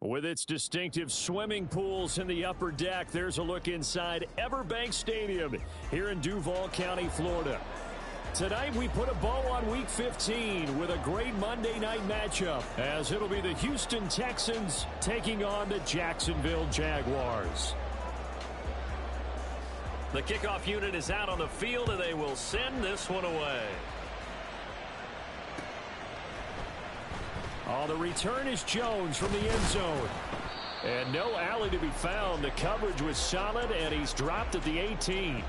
With its distinctive swimming pools in the upper deck, there's a look inside Everbank Stadium here in Duval County, Florida. Tonight we put a bow on Week 15 with a great Monday night matchup, as it'll be the Houston Texans taking on the Jacksonville Jaguars. The kickoff unit is out on the field, and they will send this one away. The return is Jones from the end zone. And no alley to be found. The coverage was solid, and he's dropped at the 18.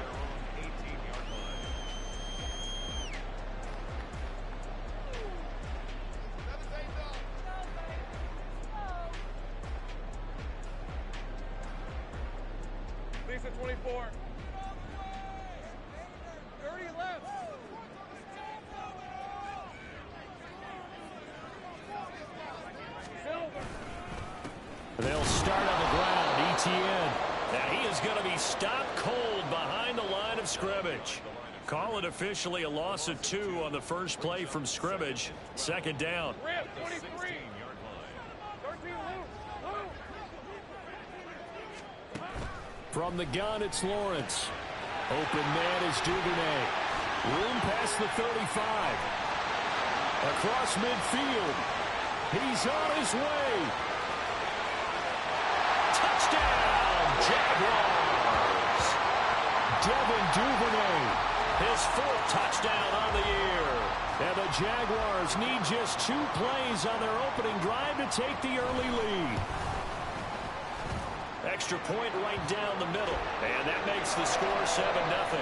Lisa 24. 30 left. They'll start on the ground. Etienne. And he is going to be stopped cold behind the line of scrimmage. Call it officially a loss of 2 on the first play from scrimmage. Second down. 23. 13 From the gun, it's Lawrence. Open man is Duvernay. Room past the 35. Across midfield. He's on his way. Touchdown, Jaguars. Devin Duvernay. His 4th touchdown on the year. And the Jaguars need just 2 plays on their opening drive to take the early lead. Extra point right down the middle. And that makes the score 7-0.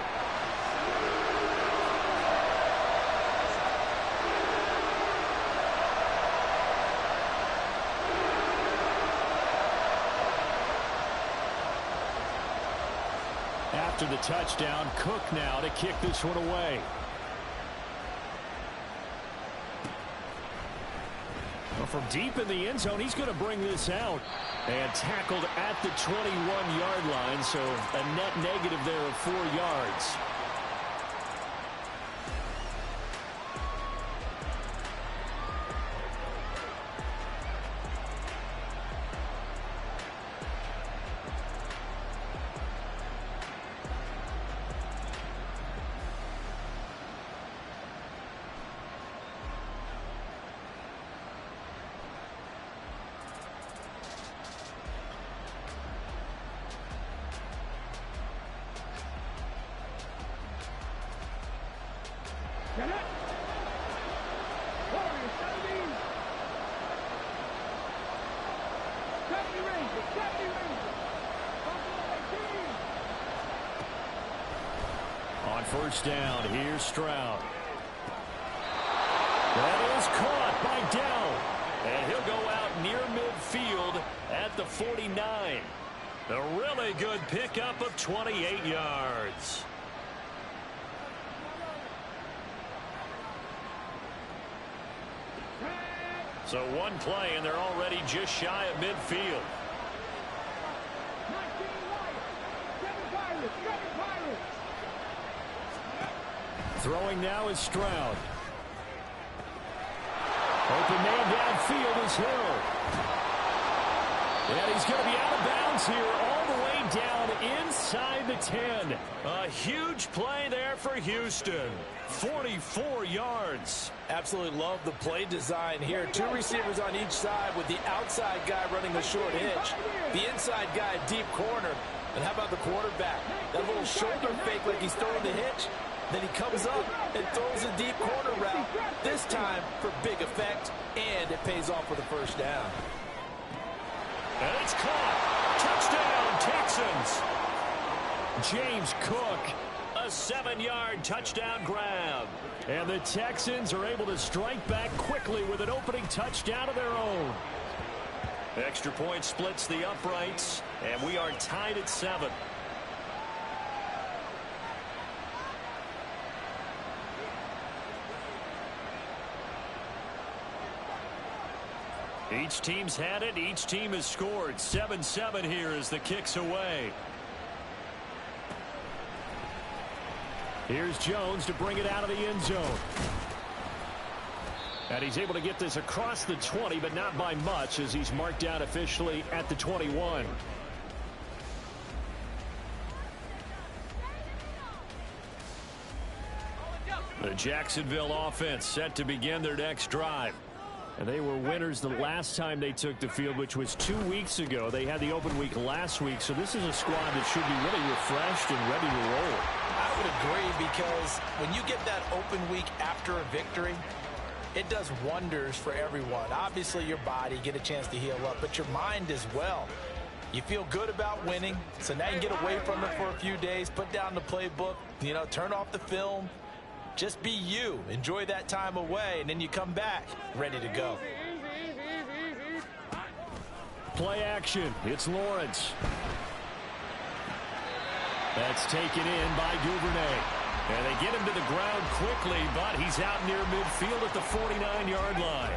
After the touchdown, Cook now to kick this one away. Well, from deep in the end zone, he's going to bring this out. And tackled at the 21-yard line, so a net negative there of 4 yards. Get it. Warriors, 17. 70 Rangers, 70 Rangers. On first down, here's Stroud. That is caught by Dell. And he'll go out near midfield at the 49. A really good pickup of 28 yards. So one play, and they're already just shy of midfield. 19 Lions, 7 Pirates. Throwing now is Stroud. Open man downfield is Hill. And he's going to be out of bounds here all the way down inside the 10. A huge play there for Houston. 44 yards. Absolutely love the play design here. 2 receivers on each side with the outside guy running the short hitch. The inside guy deep corner. And how about the quarterback? That little shoulder fake like he's throwing the hitch. Then he comes up and throws a deep corner route. This time for big effect. And it pays off for the first down. And it's caught. Touchdown, Texans. James Cook. A 7-yard touchdown grab. And the Texans are able to strike back quickly with an opening touchdown of their own. Extra point splits the uprights, and we are tied at 7. Each team's had it. Each team has scored. 7-7 here as the kick's away. Here's Jones to bring it out of the end zone. And he's able to get this across the 20, but not by much, as he's marked down officially at the 21. The Jacksonville offense set to begin their next drive. And they were winners the last time they took the field, which was 2 weeks ago. They had the open week last week, so this is a squad that should be really refreshed and ready to roll. I would agree, because when you get that open week after a victory, it does wonders for everyone. Obviously, your body, get a chance to heal up, but your mind as well. You feel good about winning, so now you get away from it for a few days, put down the playbook, turn off the film. Just be you. Enjoy that time away, and then you come back ready to go. Play action. It's Lawrence. That's taken in by Duvernay. And they get him to the ground quickly, but he's out near midfield at the 49-yard line.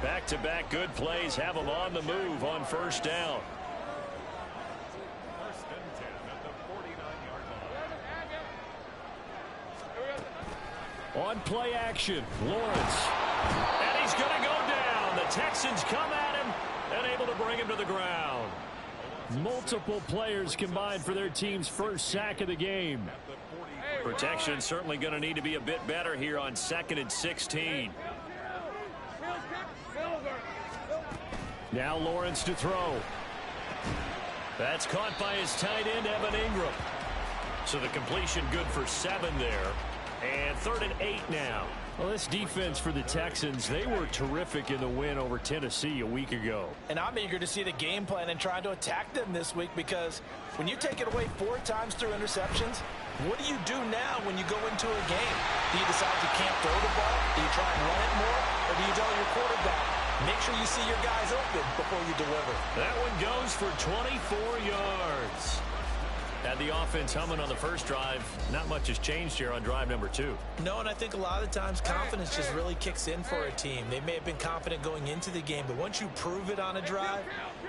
Back-to-back good plays have him on the move on first down. First and 10 at the 49-yard line. On play action, Lawrence. And he's going to go down. The Texans come at him and able to bring him to the ground. Multiple players combined for their team's first sack of the game. Protection certainly going to need to be a bit better here on 2nd and 16. Now Lawrence to throw. That's caught by his tight end, Evan Ingram. So the completion good for 7 there. And 3rd and 8 now. Well, this defense for the Texans, they were terrific in the win over Tennessee a week ago. And I'm eager to see the game plan and trying to attack them this week, because when you take it away 4 times through interceptions, what do you do now when you go into a game? Do you decide you can't throw the ball? Do you try and run it more? Or do you tell your quarterback, make sure you see your guys open before you deliver? That one goes for 24 yards. Had the offense humming on the first drive. Not much has changed here on drive number 2. No, and I think a lot of the times confidence just really kicks in for a team. They may have been confident going into the game, but once you prove it on a drive,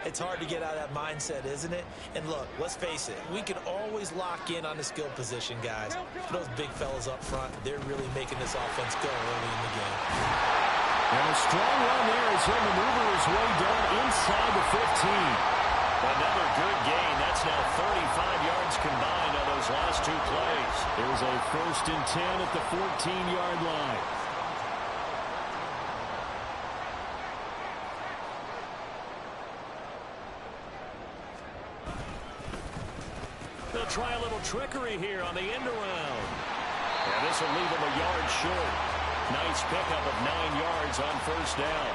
it's hard to get out of that mindset, isn't it? And look, let's face it, we can always lock in on the skill position, guys. Those big fellas up front, they're really making this offense go early in the game. And a strong run there as he'll maneuver his way down inside the 15. Another good gain. That's now 35 yards combined on those last 2 plays. There's a 1st and 10 at the 14-yard line. They'll try a little trickery here on the end around. And this will leave them a yard short. Nice pickup of 9 yards on first down.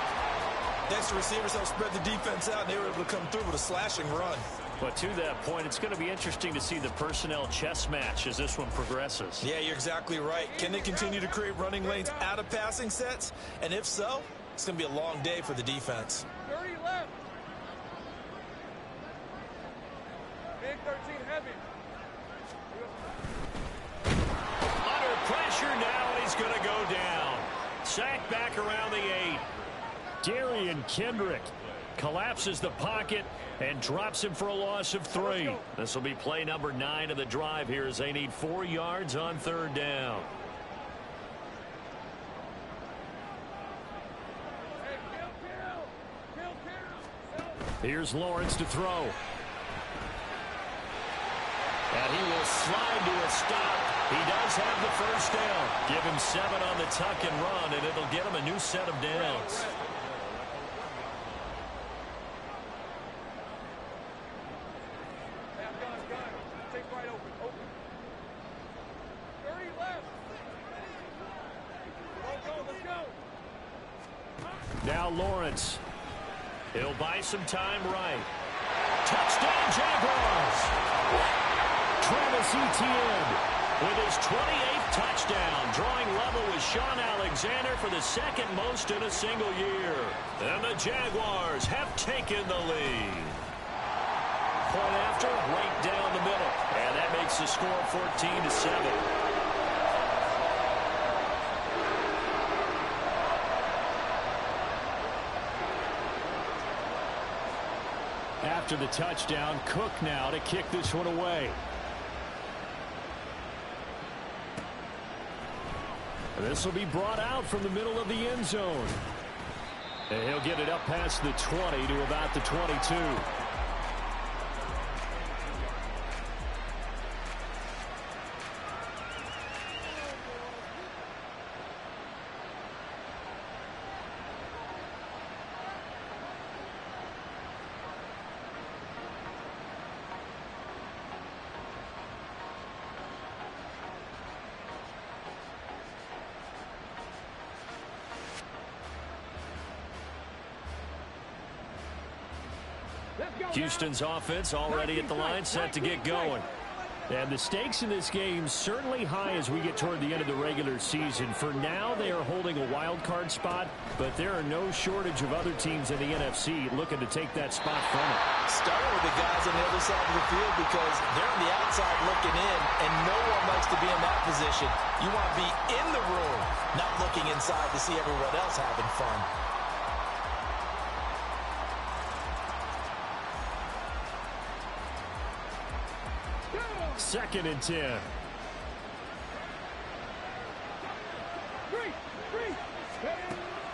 Next, the receivers help spread the defense out, and they were able to come through with a slashing run. But to that point, it's going to be interesting to see the personnel chess match as this one progresses. Yeah, you're exactly right. Can they continue to create running lanes out of passing sets? And if so, it's going to be a long day for the defense. 30 left. Big 13 heavy. Under pressure now, and he's going to go down. Sacked back around the 8. Darian Kendrick collapses the pocket and drops him for a loss of 3. This will be play number 9 of the drive here as they need 4 yards on 3rd down. Here's Lawrence to throw. And he will slide to a stop. He does have the first down. Give him 7 on the tuck and run, and it'll get him a new set of downs. Now Lawrence. He'll buy some time right. Touchdown, Jaguars! Travis Etienne with his 28th touchdown, drawing level with Sean Alexander for the 2nd most in a single year. And the Jaguars have taken the lead. Point after, right down the middle. And that makes the score 14-7. After the touchdown, Cook now to kick this one away. This will be brought out from the middle of the end zone. And he'll get it up past the 20 to about the 22. Houston's offense already at the line, set to get going. And the stakes in this game certainly high as we get toward the end of the regular season. For now, they are holding a wild card spot, but there are no shortage of other teams in the NFC looking to take that spot from it. Starting with the guys on the other side of the field because they're on the outside looking in, and no one likes to be in that position. You want to be in the room, not looking inside to see everyone else having fun. Second and 10.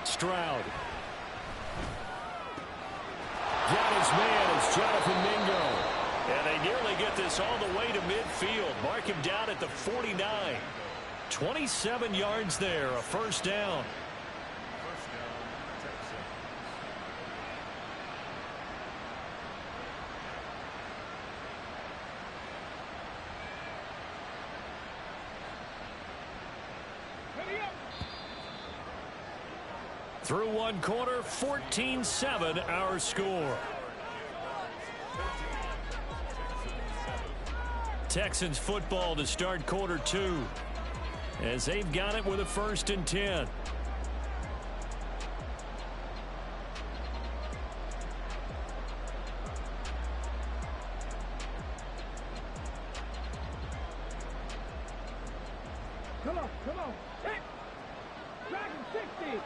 Stroud. Got his man is Jonathan Mingo. And they nearly get this all the way to midfield. Mark him down at the 49. 27 yards there, a first down. Through one quarter, 14-7 our score. Texans football to start quarter two as they've got it with a first and 10. Come on. Hit. Dragon 60.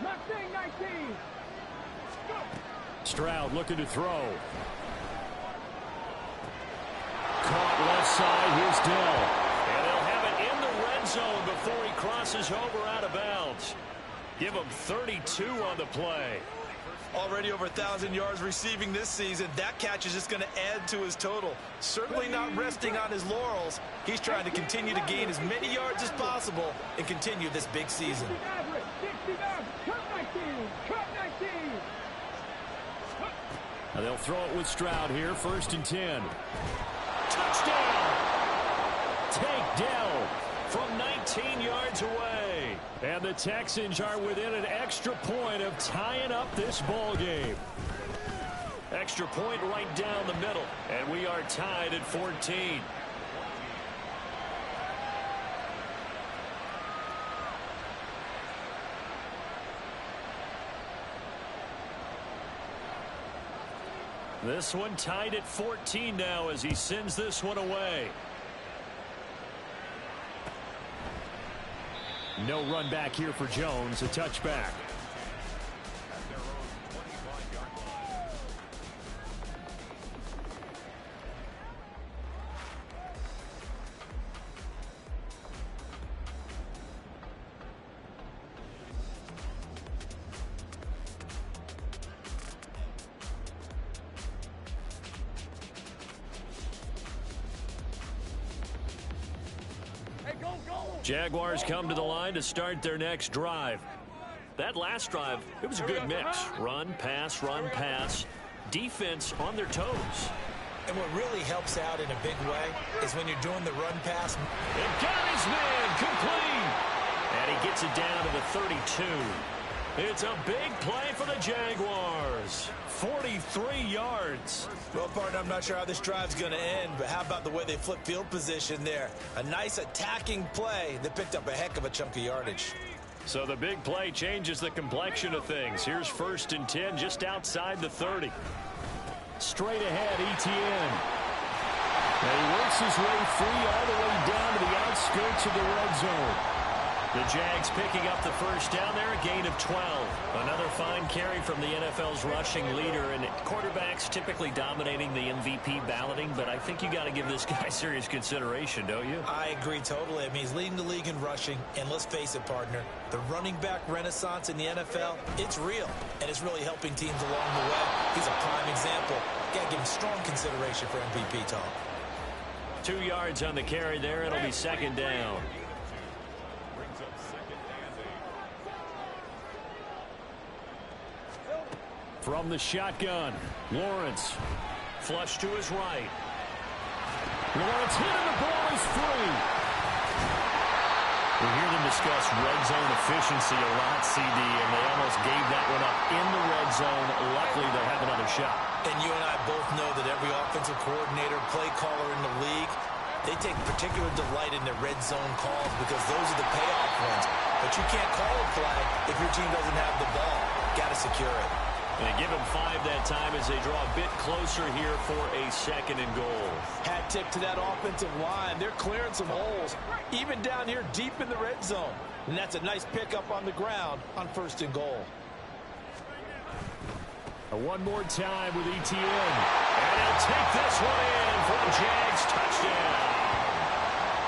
Mustang 19. Stroud looking to throw. Caught left side. Here's Dell. And they'll have it in the red zone before he crosses over out of bounds. Give him 32 on the play. Already over 1,000 yards receiving this season. That catch is just going to add to his total. Certainly not resting on his laurels. He's trying to continue to gain as many yards as possible and continue this big season. Now they'll throw it with Stroud here, first and 10. Touchdown! Take Dell from 19 yards away. And the Texans are within an extra point of tying up this ball game. Extra point right down the middle. And we are tied at 14. This one tied at 14 now as he sends this one away. No run back here for Jones, a touchback. Jaguars come to the line to start their next drive. That last drive, it was a good mix. Run, pass. Defense on their toes. And what really helps out in a big way is when you're doing the run pass. And got his man complete. And he gets it down to the 32. It's a big play for the Jaguars. 43 yards. Well, partner, I'm not sure how this drive's going to end, but how about the way they flip field position there? A nice attacking play that picked up a heck of a chunk of yardage. So the big play changes the complexion of things. Here's first and 10 just outside the 30. Straight ahead, Etienne. And he works his way free all the way down to the outskirts of the red zone. The Jags picking up the first down there, a gain of 12. Another fine carry from the NFL's rushing leader, and quarterbacks typically dominating the MVP balloting, but I think you got to give this guy serious consideration, don't you? I agree totally. I mean, he's leading the league in rushing, and let's face it, partner, the running back renaissance in the NFL, it's real, and it's really helping teams along the way. He's a prime example. Got to give him strong consideration for MVP talk. 2 yards on the carry there. It'll be second down. From the shotgun, Lawrence. Flush to his right. Lawrence hit and the ball is free. We hear them discuss red zone efficiency a lot, CD, and they almost gave that one up in the red zone. Luckily, they'll have another shot. And you and I both know that every offensive coordinator, play caller in the league, they take particular delight in their red zone calls because those are the payoff ones. But you can't call a flag if your team doesn't have the ball. Got to secure it. And they give him 5 that time as they draw a bit closer here for a second and goal. Hat tip to that offensive line. They're clearing some holes, even down here deep in the red zone. And that's a nice pickup on the ground on first and goal. One more time with ETN. And he'll take this one in for a Jags touchdown.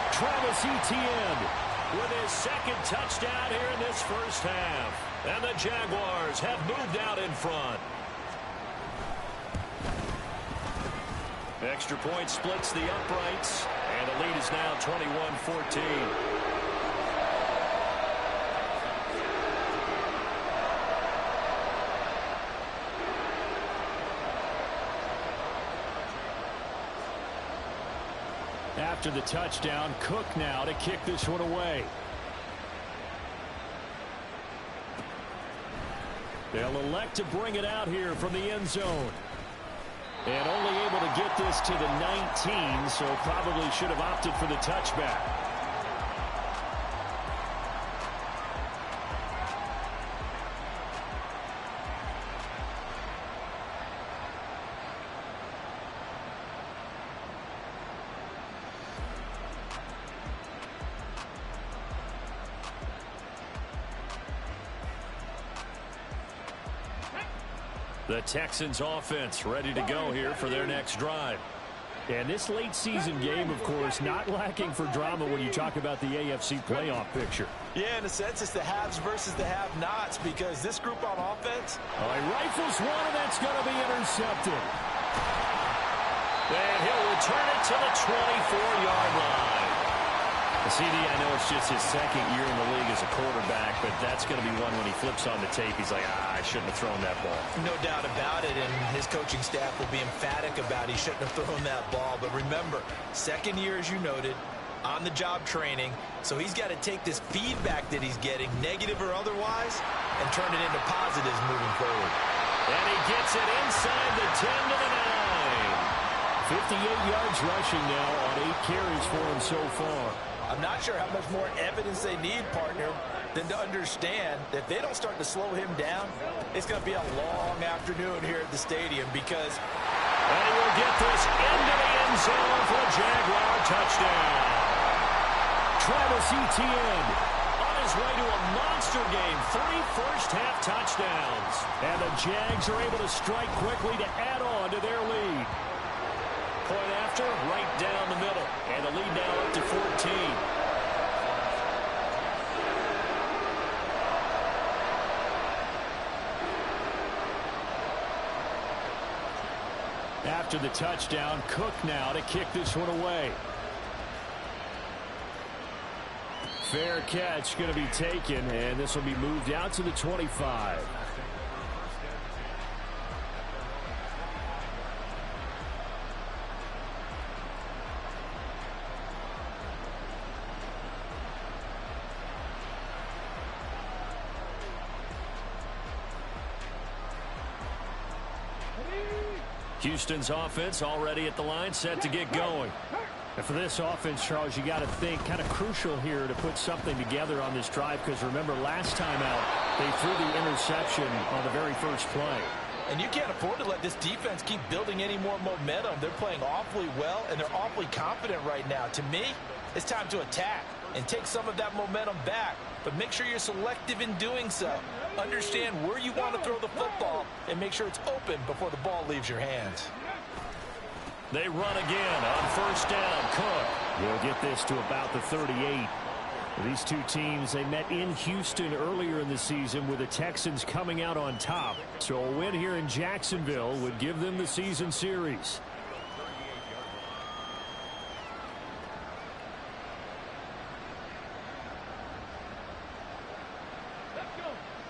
Travis Etienne with his second touchdown here in this first half. And the Jaguars have moved out in front. Extra point splits the uprights. And the lead is now 21-14. After the touchdown, Cook now to kick this one away. They'll elect to bring it out here from the end zone. And only able to get this to the 19, so probably should have opted for the touchback. The Texans offense ready to go here for their next drive. And this late season game, of course, not lacking for drama when you talk about the AFC playoff picture. Yeah, in a sense, it's the haves versus the have-nots because this group on offense. Oh, he rifles one, and that's going to be intercepted. And he'll return it to the 24-yard line. CD, I know it's just his second year in the league as a quarterback, but that's going to be one when he flips on the tape. He's like, I shouldn't have thrown that ball. No doubt about it, and his coaching staff will be emphatic about he shouldn't have thrown that ball. But remember, second year, as you noted, on-the-job training, so he's got to take this feedback that he's getting, negative or otherwise, and turn it into positives moving forward. And he gets it inside the 10 to the 9. 58 yards rushing now on 8 carries for him so far. I'm not sure how much more evidence they need, partner, than to understand that if they don't start to slow him down, it's going to be a long afternoon here at the stadium because... And he will get this into the end zone for a Jaguar touchdown. Travis Etienne on his way to a monster game. 3 first-half touchdowns. And the Jags are able to strike quickly to add on to their lead. Point after, right down the middle. And the lead now up to 14. After the touchdown, Cook now to kick this one away. Fair catch going to be taken, and this will be moved out to the 25. Houston's offense already at the line, set to get going. And for this offense, Charles, you got to think kind of crucial here to put something together on this drive because remember last time out they threw the interception on the very first play. And you can't afford to let this defense keep building any more momentum. They're playing awfully well and they're awfully confident right now. To me, it's time to attack. and take some of that momentum back. But make sure you're selective in doing so. Understand where you want to throw the football and make sure it's open before the ball leaves your hands. They run again on first down. Cook will get this to about the 38. These two teams, they met in Houston earlier in the season with the Texans coming out on top. So a win here in Jacksonville would give them the season series.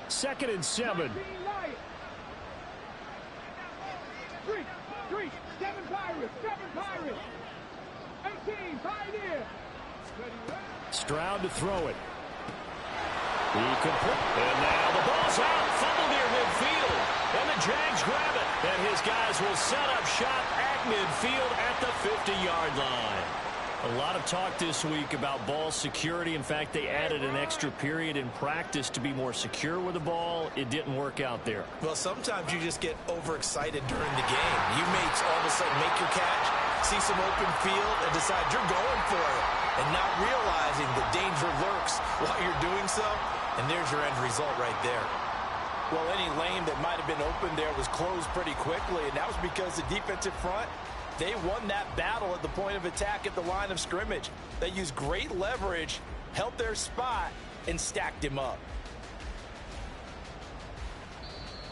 Second and 7. Seven Pirates. 18, Pioneer. Stroud to throw it. And now the ball's out. Fumble near midfield. And the Jags grab it. And his guys will set up shop at midfield at the 50-yard line. A lot of talk this week about ball security. In fact, they added an extra period in practice to be more secure with the ball. It didn't work out there. Well, sometimes you just get overexcited during the game. You may all of a sudden make your catch, see some open field, and decide you're going for it, and not realizing the danger lurks while you're doing so. And there's your end result right there. Well, any lane that might have been open there was closed pretty quickly, and that was because the defensive front, they won that battle at the point of attack at the line of scrimmage. They used great leverage, held their spot, and stacked him up.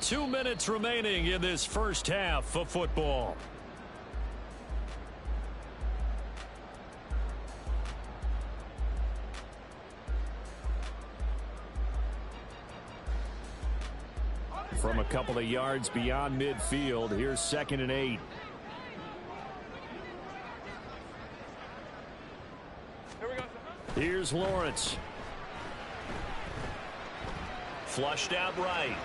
2 minutes remaining in this first half of football. From a couple of yards beyond midfield, here's 2nd and 8. Here's Lawrence. Flushed out right.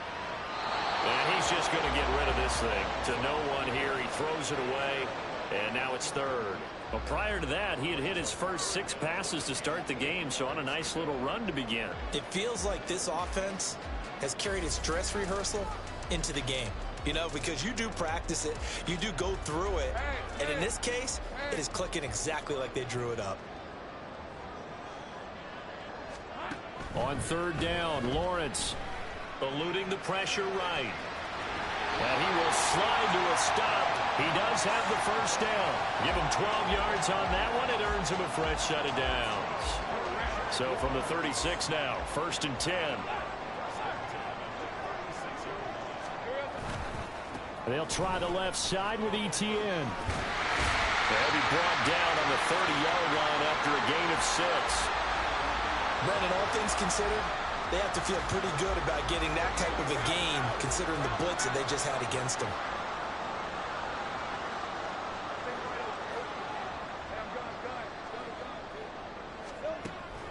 And he's just going to get rid of this thing to no one here. He throws it away, and now it's 3rd. Well, prior to that, he had hit his first 6 passes to start the game, so on a nice little run to begin. It feels like this offense has carried its dress rehearsal into the game. You know, because you do practice it, you do go through it, and in this case, it is clicking exactly like they drew it up. On 3rd down, Lawrence eluding the pressure right. And he will slide to a stop. He does have the first down. Give him 12 yards on that one. It earns him a fresh set of downs. So from the 36 now, 1st and 10. They'll try the left side with Etienne. They'll be brought down on the 30-yard line after a gain of 6. Brendan, all things considered, they have to feel pretty good about getting that type of a gain, considering the blitz that they just had against them.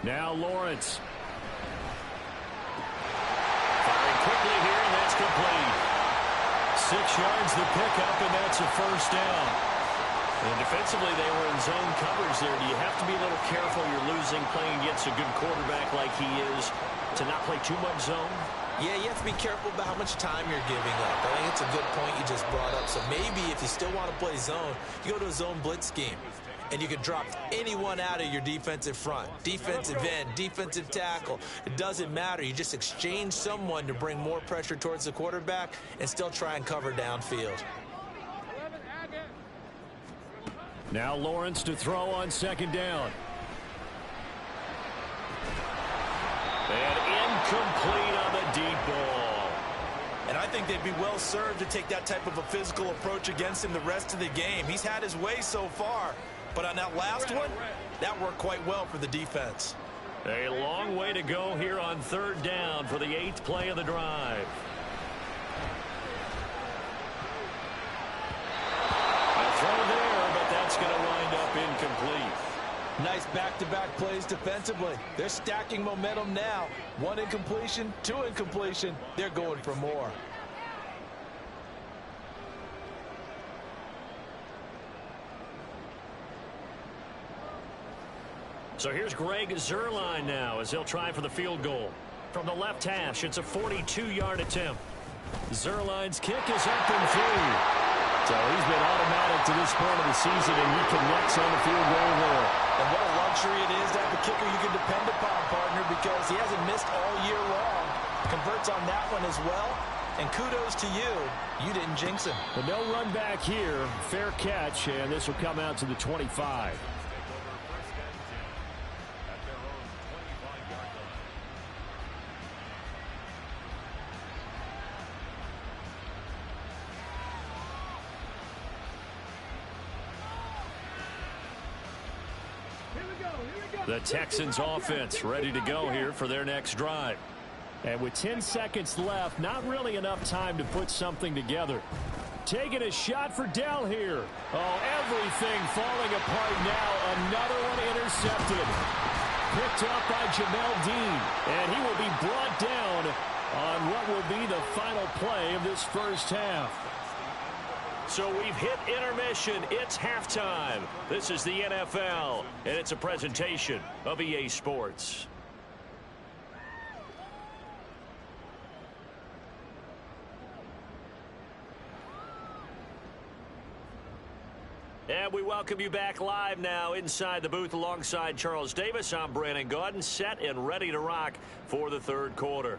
Now Lawrence. Firing quickly here, and that's complete. 6 yards the pickup, and that's a first down. And defensively, they were in zone coverage there. Do you have to be a little careful? You're losing, playing against a good quarterback like he is, to not play too much zone? Yeah, you have to be careful about how much time you're giving up. I think it's a good point you just brought up. So maybe if you still want to play zone, you go to a zone blitz scheme. And you can drop anyone out of your defensive front. Defensive end, defensive tackle. It doesn't matter. You just exchange someone to bring more pressure towards the quarterback and still try and cover downfield. Now Lawrence to throw on 2nd down. And incomplete on the deep ball. And I think they'd be well served to take that type of a physical approach against him the rest of the game. He's had his way so far. But on that last one, that worked quite well for the defense. A long way to go here on 3rd down for the 8th play of the drive. A throw there, but that's going to wind up incomplete. Nice back-to-back plays defensively. They're stacking momentum now. 1 incompletion, 2 incompletion. They're going for more. So here's Greg Zuerlein now as he'll try for the field goal. From the left hash, it's a 42-yard attempt. Zuerlein's kick is up and through. So he's been automatic to this point of the season, and he connects on the field goal there. And what a luxury it is to have a kicker you can depend upon, partner, because he hasn't missed all year long. Converts on that one as well. And kudos to you. You didn't jinx him. But no run back here. Fair catch, and this will come out to the 25. The Texans offense ready to go here for their next drive. And with 10 seconds left, not really enough time to put something together. Taking a shot for Dell here. Oh, everything falling apart now. Another one intercepted. Picked up by Jamel Dean. And he will be brought down on what will be the final play of this first half. So we've hit intermission. It's halftime. This is the NFL, and it's a presentation of EA Sports. And we welcome you back live now inside the booth alongside Charles Davis. I'm Brandon Gaudin, set and ready to rock for the third quarter.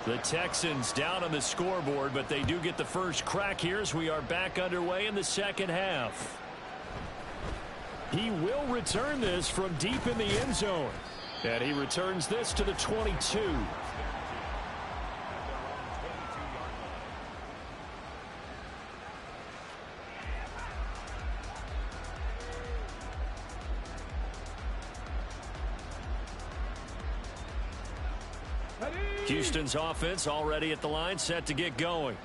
The Texans down on the scoreboard, but they do get the first crack here as we are back underway in the second half. He will return this from deep in the end zone. And he returns this to the 22. Houston's offense already at the line, set to get going.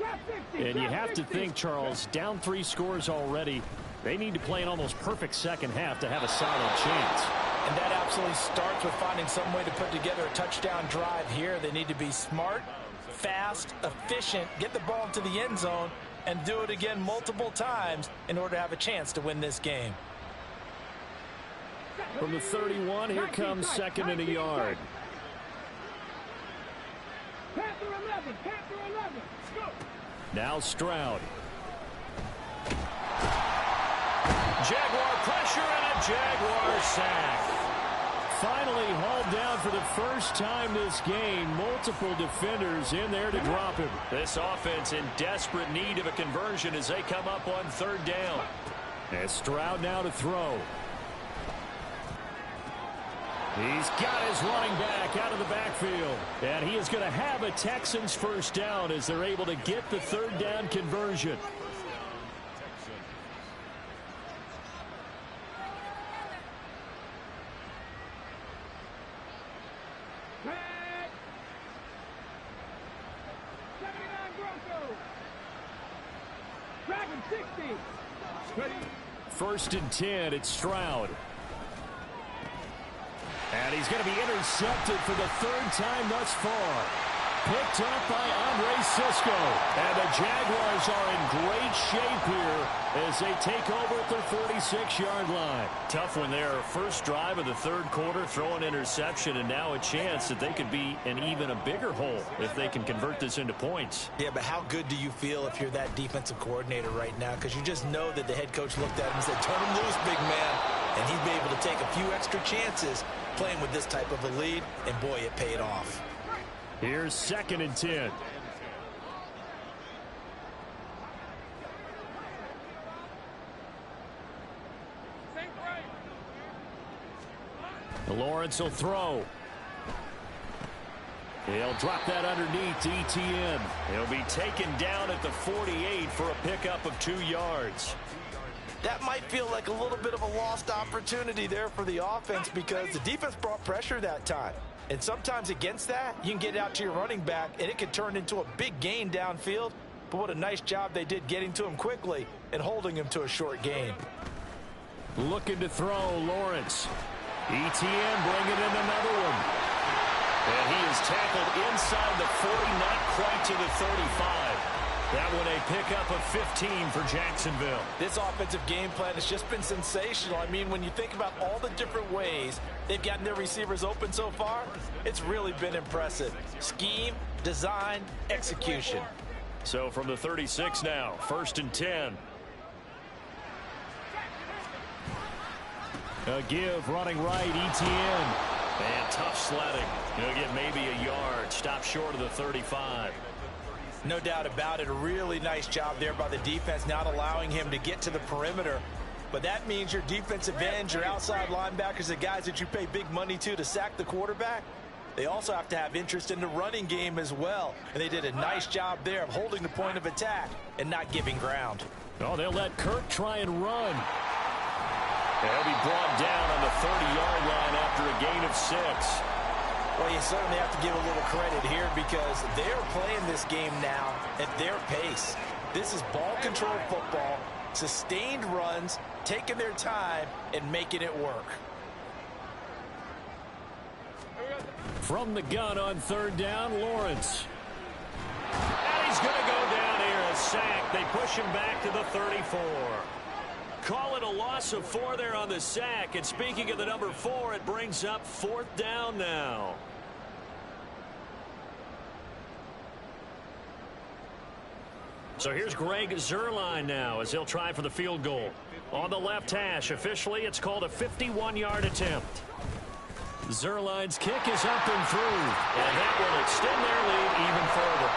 And you have to think, Charles, down 3 scores already. They need to play an almost perfect second half to have a solid chance. And that absolutely starts with finding some way to put together a touchdown drive here. They need to be smart, fast, efficient, get the ball into the end zone, and do it again multiple times in order to have a chance to win this game. From the 31, here comes second and a yard. Panther 11, Panther 11. Let's go. Now Stroud. Jaguar pressure and a Jaguar sack. Finally hauled down for the first time this game. Multiple defenders in there to drop him. This offense in desperate need of a conversion as they come up on third down. And Stroud now to throw. He's got his running back out of the backfield. And he is going to have a Texans first down as they're able to get the third down conversion. First and 10, it's Stroud. And he's going to be intercepted for the third time thus far. Picked up by Andre Cisco. And the Jaguars are in great shape here as they take over at their 46-yard line. Tough when they're first drive of the third quarter, throw an interception, and now a chance that they could be in even a bigger hole if they can convert this into points. Yeah, but how good do you feel if you're that defensive coordinator right now? Because you just know that the head coach looked at him and said, turn him loose, big man. And he'd be able to take a few extra chances playing with this type of a lead, and boy, it paid off. Here's second and 10. Lawrence will throw. He'll drop that underneath to ETN. He'll be taken down at the 48 for a pickup of 2 yards. That might feel like a little bit of a lost opportunity there for the offense because the defense brought pressure that time. And sometimes against that, you can get it out to your running back, and it can turn into a big gain downfield. But what a nice job they did getting to him quickly and holding him to a short gain. Looking to throw, Lawrence. ETN bringing in another one. And he is tackled inside the 40, not quite to the 35. That one a pickup of 15 for Jacksonville. This offensive game plan has just been sensational. I mean, when you think about all the different ways they've gotten their receivers open so far, it's really been impressive. Scheme, design, execution. So from the 36 now, 1st and 10. A give, running right, ETN. And tough sledding. He'll get maybe a yard. Stop short of the 35. No doubt about it. A really nice job there by the defense, not allowing him to get to the perimeter. But that means your defensive ends, your outside linebackers, the guys that you pay big money to sack the quarterback, they also have to have interest in the running game as well. And they did a nice job there of holding the point of attack and not giving ground. Oh, they'll let Kirk try and run. He'll be brought down on the 30-yard line after a gain of 6. Well, you certainly have to give a little credit here because they're playing this game now at their pace. This is ball control football, sustained runs, taking their time and making it work. From the gun on 3rd down, Lawrence. And he's going to go down here, a sack. They push him back to the 34. Call it a loss of 4 there on the sack. And speaking of the number 4, it brings up 4th down now. So here's Greg Zuerlein now as he'll try for the field goal. On the left hash, officially it's called a 51-yard attempt. Zuerlein's kick is up and through. And that will extend their lead even further.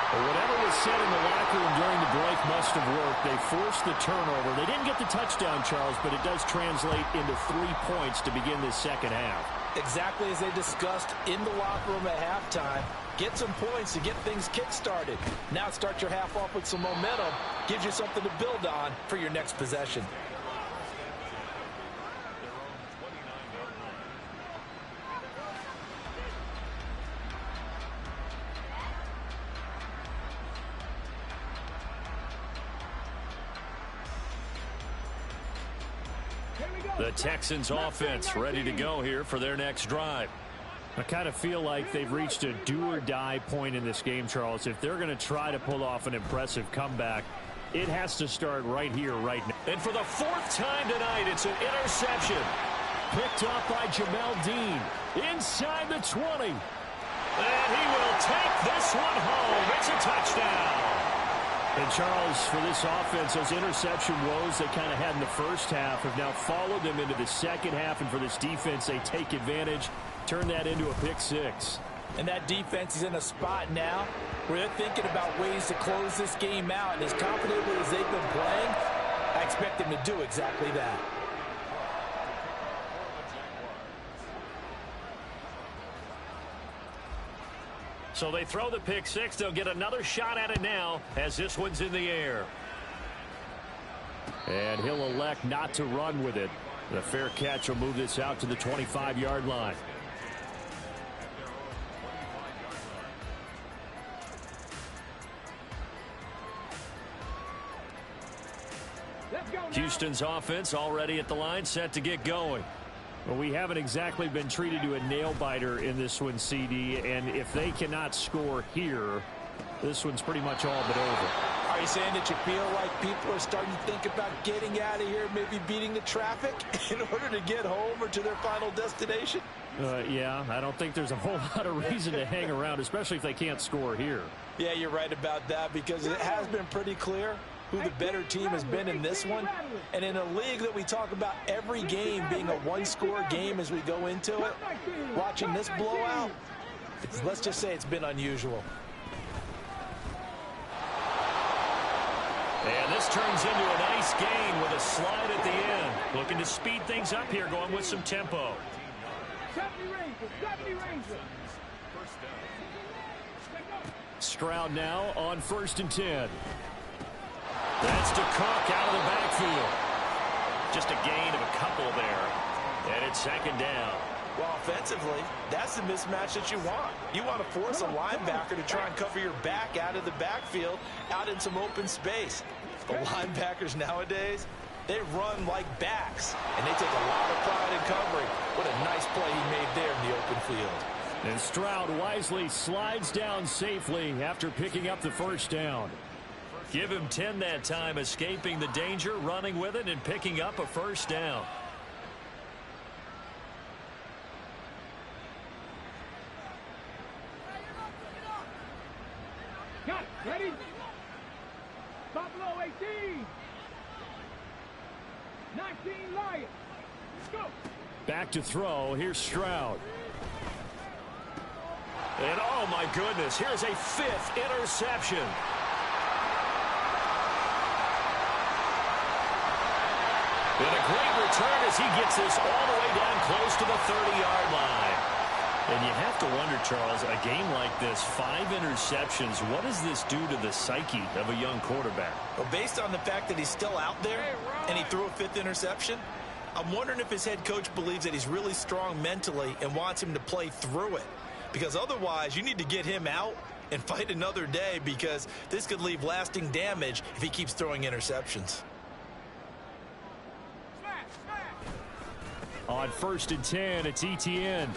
But whatever was said in the locker room during the break must have worked. They forced the turnover. They didn't get the touchdown, Charles, but it does translate into 3 points to begin this second half. Exactly as they discussed in the locker room at halftime. Get some points to get things kick-started. Now start your half off with some momentum. Gives you something to build on for your next possession. The Texans offense ready to go here for their next drive. I kind of feel like they've reached a do-or-die point in this game, Charles. If they're going to try to pull off an impressive comeback, it has to start right here, right now. And for the 4th time tonight, it's an interception. Picked up by Jamel Dean. Inside the 20. And he will take this one home. It's a touchdown. And, Charles, for this offense, those interception woes they kind of had in the first half have now followed them into the second half. And for this defense, they take advantage, turn that into a pick 6. And that defense is in a spot now where they're thinking about ways to close this game out. And as confidently as they've been playing, I expect them to do exactly that. So they throw the pick 6. They'll get another shot at it now as this one's in the air. And he'll elect not to run with it. The fair catch will move this out to the 25-yard line. Houston's offense already at the line, set to get going. Well, we haven't exactly been treated to a nail-biter in this one, CD, and if they cannot score here, this one's pretty much all but over. Are you saying that you feel like people are starting to think about getting out of here, maybe beating the traffic in order to get home or to their final destination? Yeah, I don't think there's a whole lot of reason to hang around, especially if they can't score here. Yeah, you're right about that because it has been pretty clear who the better team has been in this one. And in a league that we talk about every game being a one-score game as we go into it, watching this blowout, let's just say it's been unusual. And this turns into a nice gain with a slide at the end. Looking to speed things up here, going with some tempo. Stroud now on 1st and 10. That's to Cook out of the backfield. Just a gain of a couple there. And it's 2nd down. Well, offensively, that's the mismatch that you want. You want to force a linebacker to try and cover your back out of the backfield, out in some open space. The linebackers nowadays, they run like backs, and they take a lot of pride in covering. What a nice play he made there in the open field. And Stroud wisely slides down safely after picking up the 1st down. Give him 10 that time, escaping the danger, running with it, and picking up a first down. Got it. Ready? Buffalo 18. 19 Lions. Let's go. Back to throw. Here's Stroud. And oh my goodness, here's a 5th interception. And a great return as he gets this all the way down close to the 30-yard line. And you have to wonder, Charles, a game like this, 5 interceptions, what does this do to the psyche of a young quarterback? Well, based on the fact that he's still out there and he threw a 5th interception, I'm wondering if his head coach believes that he's really strong mentally and wants him to play through it. Because otherwise, you need to get him out and fight another day, because this could leave lasting damage if he keeps throwing interceptions. On 1st and 10, it's ETN.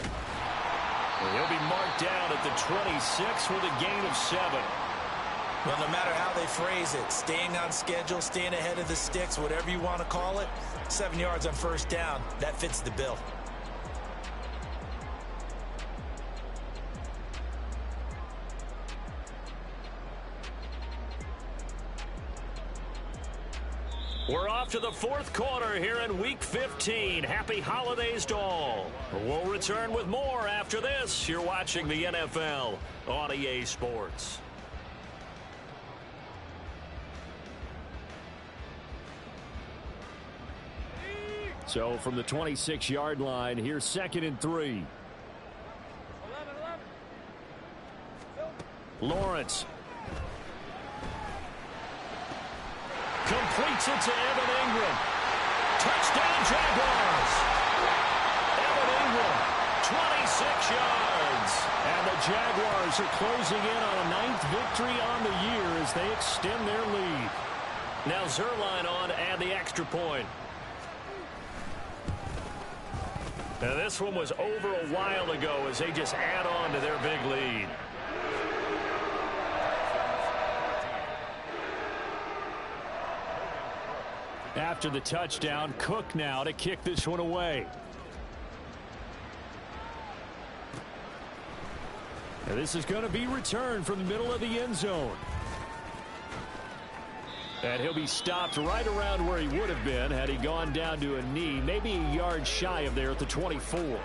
He'll be marked down at the 26 with a gain of 7. Well, no matter how they phrase it, staying on schedule, staying ahead of the sticks, whatever you want to call it, 7 yards on 1st down, that fits the bill. We're off to the 4th quarter here in Week 15. Happy holidays to all. We'll return with more after this. You're watching the NFL on EA Sports. So from the 26-yard line, here's 2nd and 3. Lawrence. Completes it to Evan Ingram. Touchdown, Jaguars. Evan Ingram, 26 yards. And the Jaguars are closing in on a 9th victory on the year as they extend their lead. Now Zerline on to add the extra point. Now this one was over a while ago as they just add on to their big lead. After the touchdown, Cook now to kick this one away. And this is going to be returned from the middle of the end zone. And he'll be stopped right around where he would have been had he gone down to a knee, maybe a yard shy of there at the 24.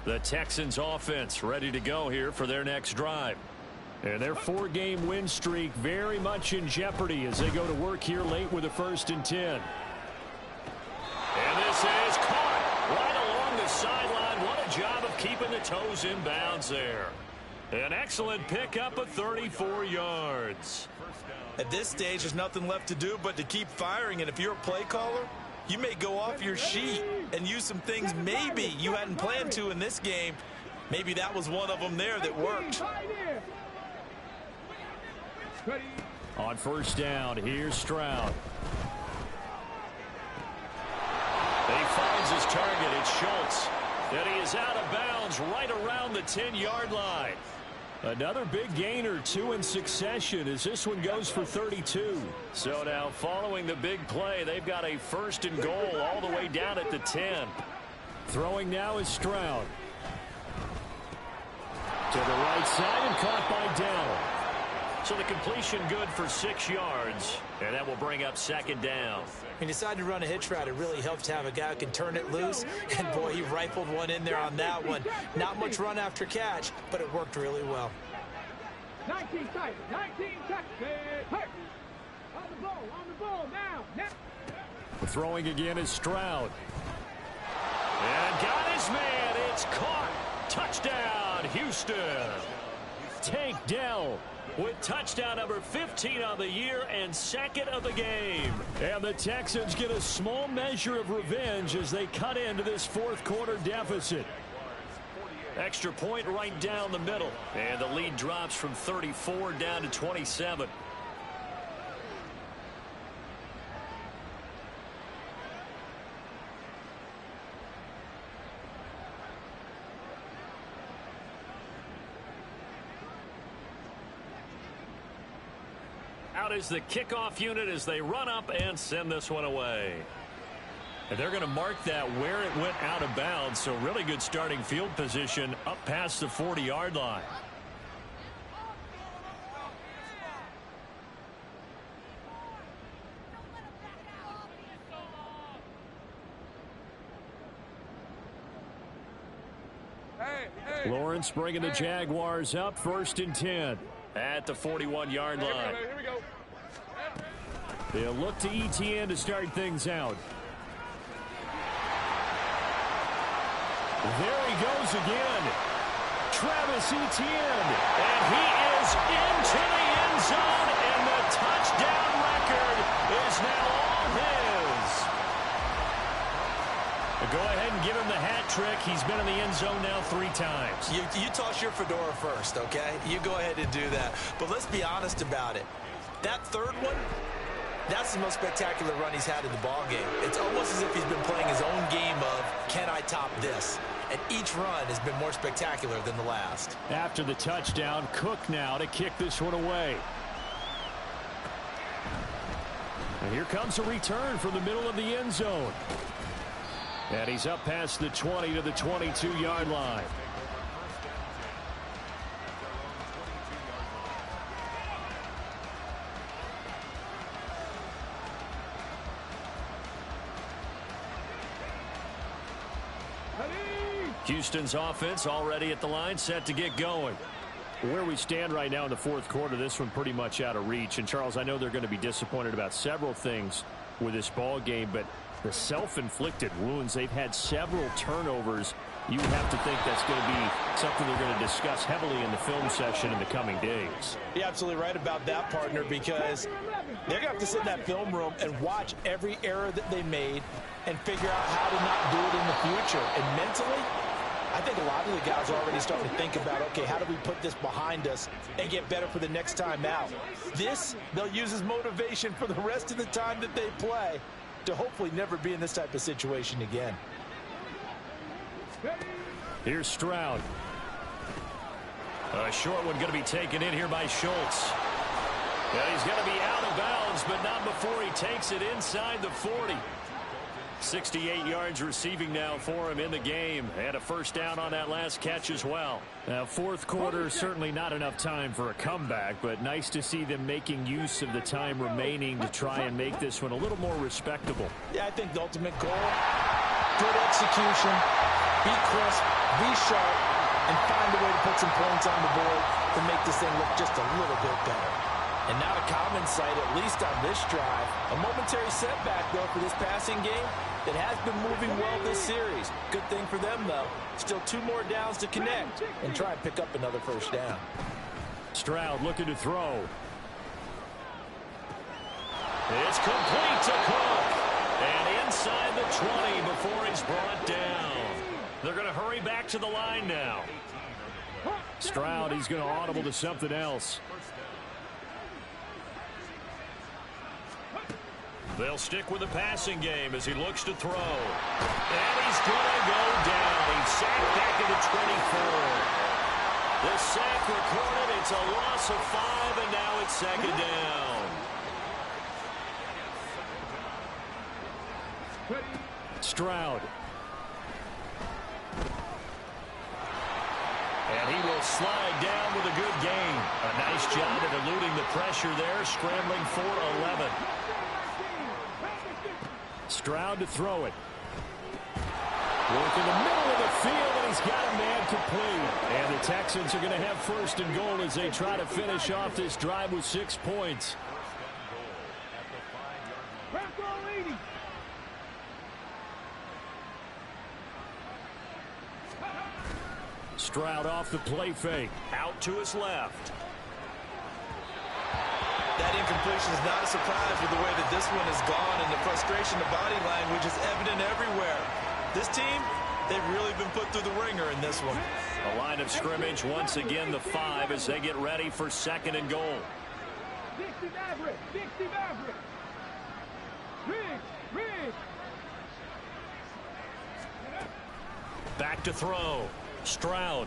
The Texans offense ready to go here for their next drive. And their 4-game win streak very much in jeopardy as they go to work here late with a 1st and 10. And this is caught right along the sideline. What a job of keeping the toes in bounds there. An excellent pickup of 34 yards. At this stage, there's nothing left to do but to keep firing. And if you're a play caller, you may go off your sheet and use some things maybe you hadn't planned to in this game. Maybe that was one of them there that worked. On 1st down, here's Stroud. He finds his target. It's Schultz. And he is out of bounds right around the 10-yard line. Another big gain or 2 in succession as this one goes for 32. So now following the big play, they've got a 1st and goal all the way down at the 10. Throwing now is Stroud. To the right side and caught by Dowell. So the completion good for 6 yards, and that will bring up 2nd down. He decided to run a hitch route. It really helps to have a guy who can turn it loose. And, boy, he rifled one in there on that one. Not much run after catch, but it worked really well. 19 Titans, 19 Texans. On the ball, now. Throwing again is Stroud. And got his man. It's caught. Touchdown, Houston. Tank Dell with touchdown number 15 on the year and 2nd of the game. And the Texans get a small measure of revenge as they cut into this 4th quarter deficit. Extra point right down the middle. And the lead drops from 34 down to 27. out is the kickoff unit as they run up and send this one away. And they're going to mark that where it went out of bounds, so really good starting field position up past the 40-yard line. Lawrence bringing the Jaguars up 1st and 10 at the 41-yard line. Here we go. They'll look to ETN to start things out. There he goes again. Travis Etienne. And he is into the end zone, and the touchdown record is now all his. Go ahead and give him the hat trick. He's been in the end zone now 3 times. You toss your fedora first, okay? You go ahead and do that. But let's be honest about it. That third one, that's the most spectacular run he's had in the ballgame. It's almost as if he's been playing his own game of, can I top this? And each run has been more spectacular than the last. After the touchdown, Cook now to kick this one away. And here comes a return from the middle of the end zone. And he's up past the 20 to the 22-yard line. Houston's offense already at the line, set to get going. Where we stand right now in the 4th quarter, this one pretty much out of reach. And, Charles, I know they're going to be disappointed about several things with this ball game, but the self-inflicted wounds, they've had several turnovers. You have to think that's going to be something they're going to discuss heavily in the film session in the coming days. You're absolutely right about that, partner, because they're going to have to sit in that film room and watch every error that they made and figure out how to not do it in the future. And mentally, I think a lot of the guys are already starting to think about, okay, how do we put this behind us and get better for the next time out? This, they'll use as motivation for the rest of the time that they play to hopefully never be in this type of situation again. Here's Stroud. A short one going to be taken in here by Schultz. And he's going to be out of bounds, but not before he takes it inside the 40. 68 yards receiving now for him in the game, and a first down on that last catch as well. Now, 4th quarter, certainly not enough time for a comeback, but nice to see them making use of the time remaining to try and make this one a little more respectable. Yeah, I think the ultimate goal, good execution, be crisp, be sharp, and find a way to put some points on the board to make this thing look just a little bit better. And not a common sight, at least on this drive. A momentary setback, though, for this passing game that has been moving well this series. Good thing for them, though. Still 2 more downs to connect and try and pick up another first down. Stroud looking to throw. It's complete to Cook. And inside the 20 before he's brought down. They're going to hurry back to the line now. Stroud, he's going to audible to something else. They'll stick with the passing game as he looks to throw. And he's going to go down. He's sacked back at the 24. The sack recorded. It's a loss of 5, and now it's 2nd down. Stroud. And he will slide down with a good gain. A nice job of eluding the pressure there, scrambling for 11. Stroud to throw it. Work in the middle of the field, and he's got a man complete. And the Texans are going to have 1st and goal as they try to finish off this drive with 6 points. Stroud off the play fake. Out to his left. That incompletion is not a surprise with the way that this one has gone, and the frustration, the body language is evident everywhere. This team, they've really been put through the ringer in this one. A line of scrimmage, once again the 5 as they get ready for 2nd and goal. Back to throw. Stroud.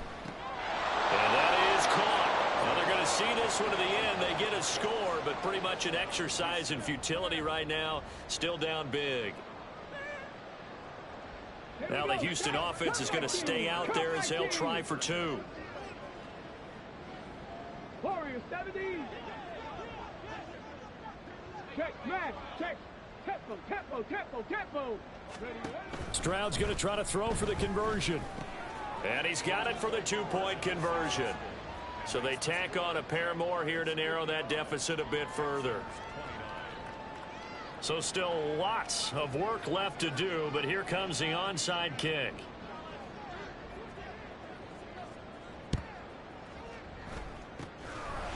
And that is caught. Now they're going to to see this one to the end. They get a score, but pretty much an exercise in futility right now. Still down big. Now the Houston offense is going to stay out there as they'll try for two. Warriors 70. Check, smash, check. Tempo, tempo, tempo, tempo. Stroud's going to try to throw for the conversion. And he's got it for the two-point conversion. So they tack on a pair more here to narrow that deficit a bit further. So still lots of work left to do, but here comes the onside kick.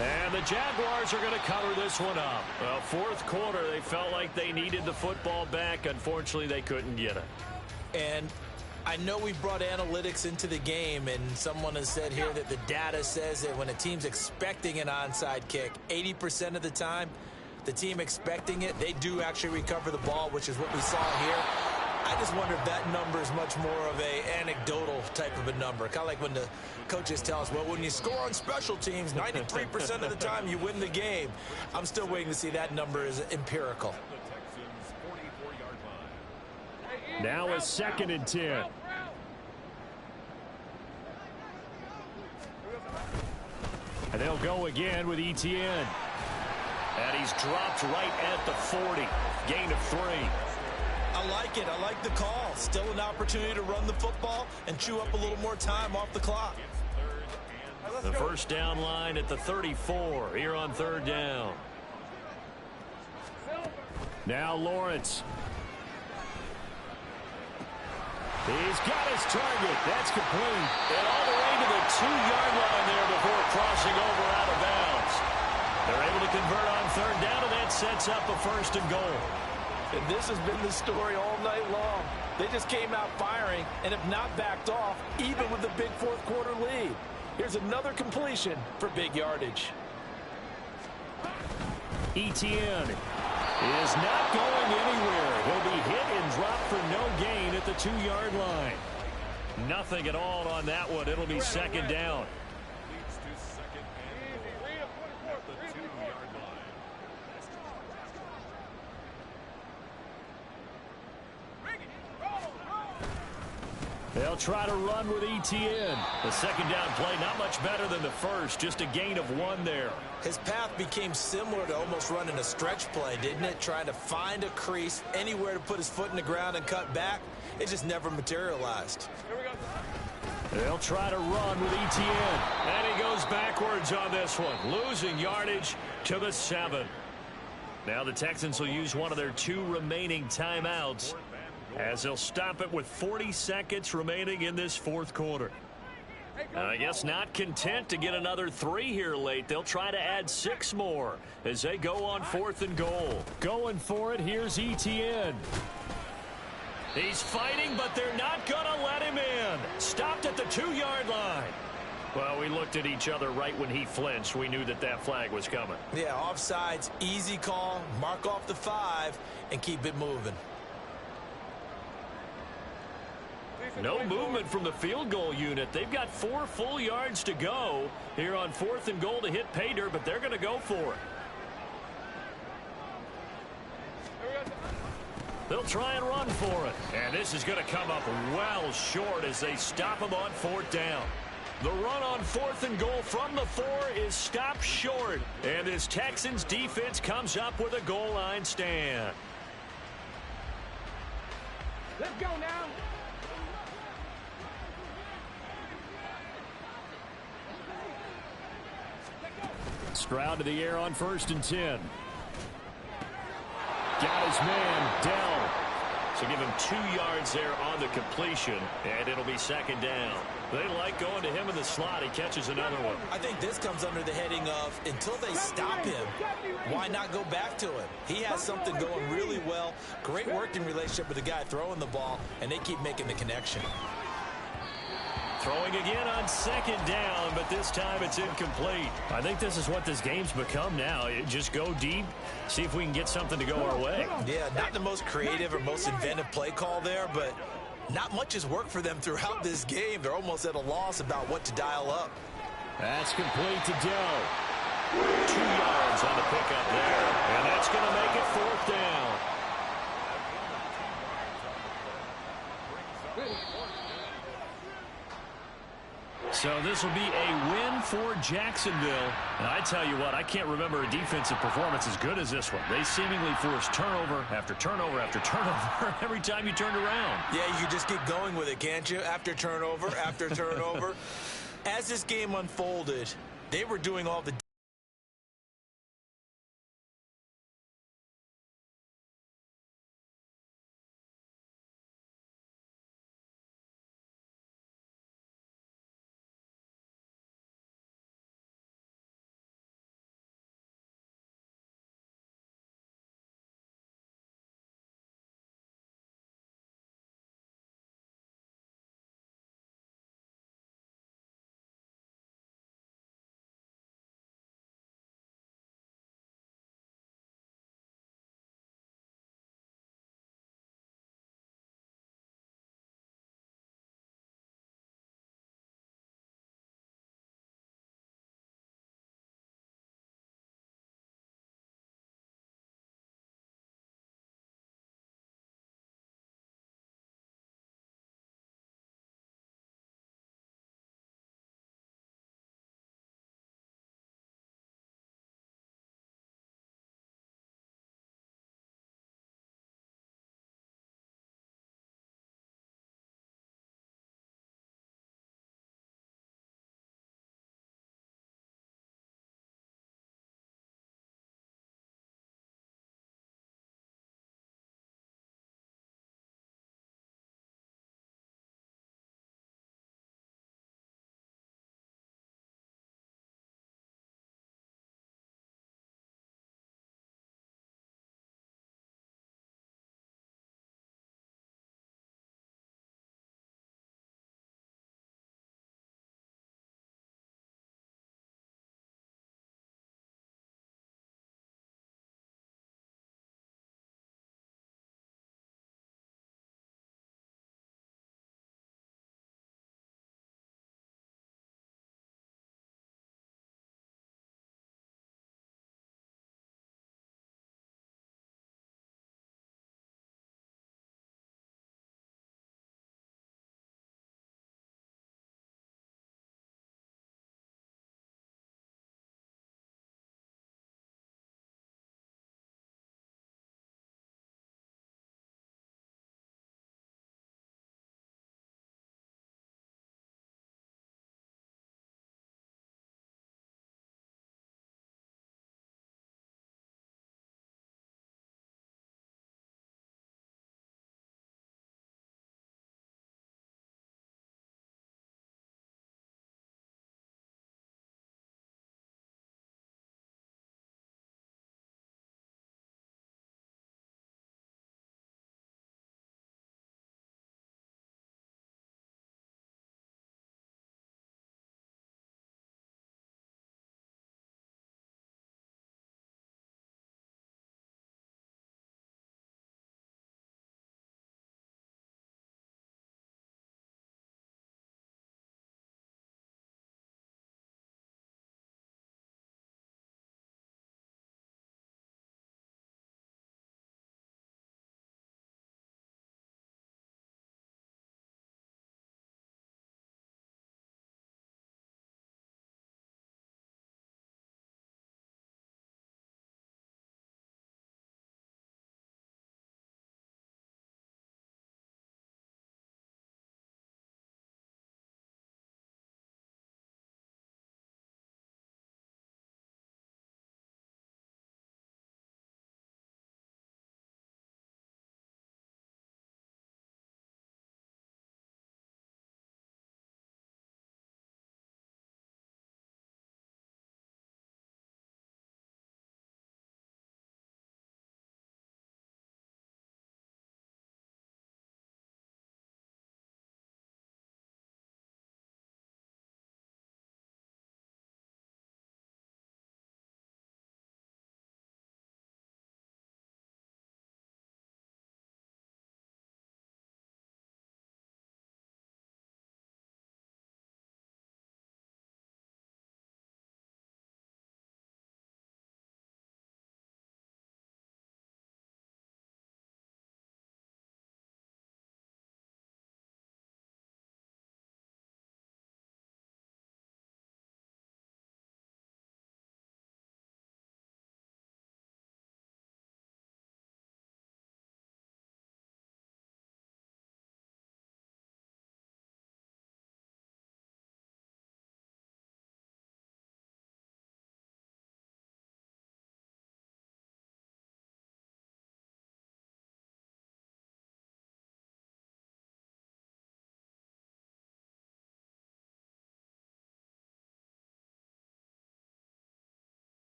And the Jaguars are going to cover this one up. Well, fourth quarter, they felt like they needed the football back. Unfortunately, they couldn't get it. And I know we brought analytics into the game, and someone has said here that the data says that when a team's expecting an onside kick, 80% of the time, the team expecting it, they do actually recover the ball, which is what we saw here. I just wonder if that number is much more of a anecdotal type of a number. Kind of like when the coaches tell us, well, when you score on special teams, 93% of the time you win the game. I'm still waiting to see that number is empirical. Now a 2nd and 10. And they'll go again with Etienne. And he's dropped right at the 40. Gain of 3. I like it. I like the call. Still an opportunity to run the football and chew up a little more time off the clock. The first down line at the 34 here on 3rd down. Now Lawrence. He's got his target. That's complete. And all the way to the 2-yard line there before crossing over out of bounds. They're able to convert on 3rd down, and that sets up a 1st and goal. And this has been the story all night long. They just came out firing and have not backed off, even with the big fourth quarter lead. Here's another completion for big yardage. Etienne is not going anywhere. He'll be hit and dropped for no gain at the 2-yard line. Nothing at all on that one. It'll be 2nd down. They'll try to run with Etienne. The 2nd down play, not much better than the first. Just a gain of 1 there. His path became similar to almost running a stretch play, didn't it? Trying to find a crease, anywhere to put his foot in the ground and cut back. It just never materialized. They'll try to run with Etienne. And he goes backwards on this one, losing yardage to the 7. Now the Texans will use one of their 2 remaining timeouts, as they'll stop it with 40 seconds remaining in this fourth quarter. I guess not content to get another 3 here late. They'll try to add 6 more as they go on 4th and goal. Going for it, here's Etienne. He's fighting, but they're not going to let him in. Stopped at the 2-yard line. Well, we looked at each other right when he flinched. We knew that that flag was coming. Yeah, offsides, easy call, mark off the 5, and keep it moving. No movement from the field goal unit. They've got 4 full yards to go here on 4th and goal to hit pay dirt, but they're going to go for it. They'll try and run for it. And this is going to come up well short as they stop him on 4th down. The run on 4th and goal from the 4 is stopped short. And this Texans defense comes up with a goal line stand. Let's go now. Stroud to the air on 1st and 10. Got his man, Dell. So give him 2 yards there on the completion, and it'll be 2nd down. They like going to him in the slot. He catches another one. I think this comes under the heading of, until they stop him, why not go back to him? He has something going really well. Great working relationship with the guy throwing the ball, and they keep making the connection. Throwing again on 2nd down, but this time it's incomplete. I think this is what this game's become now. Just go deep, see if we can get something to go our way. Yeah, not the most creative or most inventive play call there, but not much has worked for them throughout this game. They're almost at a loss about what to dial up. That's complete to Dell. 2 yards on the pickup there. And that's going to make it 4th down. So this will be a win for Jacksonville. And I tell you what, I can't remember a defensive performance as good as this one. They seemingly forced turnover after turnover after turnover every time you turned around. Yeah, you just keep going with it, can't you? After turnover, after turnover. As this game unfolded, they were doing all the